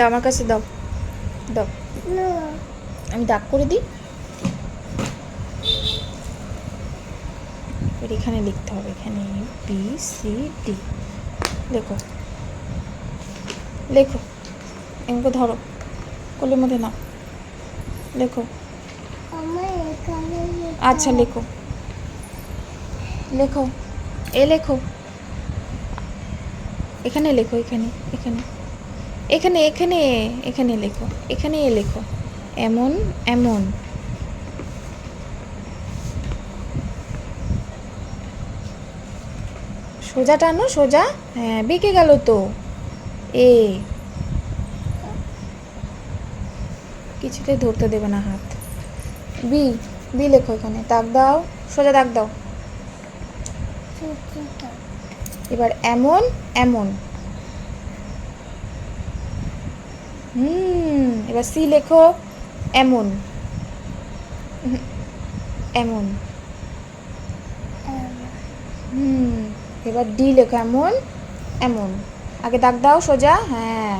দাও আমার কাছে দাও, দাও আমি দাগ করে দিই। এখানে লিখতে হবে, এখানে ABCD লেখো, লেখো এমকে ধরো, কোলের মধ্যে নাও, লেখো। আচ্ছা লেখো, লেখো এ লেখো, এখানে লেখো, এখানে এখানে এখানে এখানে এখানে লেখো, এখানে এ লেখো, এমন এমন। সোজা টানো, সোজা, হ্যাঁ বেঁকে গেল তো। এ কিছুতে ধরতে দেবে না হাত। বি, বি লেখো, এখানে দাগ দাও, সোজা দাগ দাও। এবার এমন এমন। এবার সি লেখো, এমন এমন। এবার ডি লেখো, এমন এমন। আগে দাগ দাও সোজা, হ্যাঁ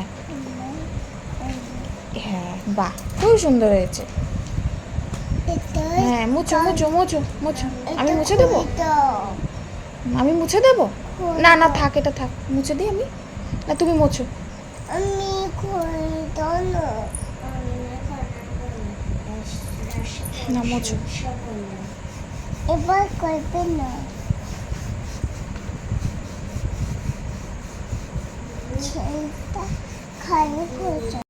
হ্যাঁ, বাহ খুব সুন্দর হয়েছে। হ্যাঁ মুছো মুছো মুছো মুছো। আমি মুছে দেবো, আমি মুছে দেবো। না না থাক, এটা থাক, মুছে দিই আমি, না তুমি মোছো। না মোছো। এবার করবে না, খালি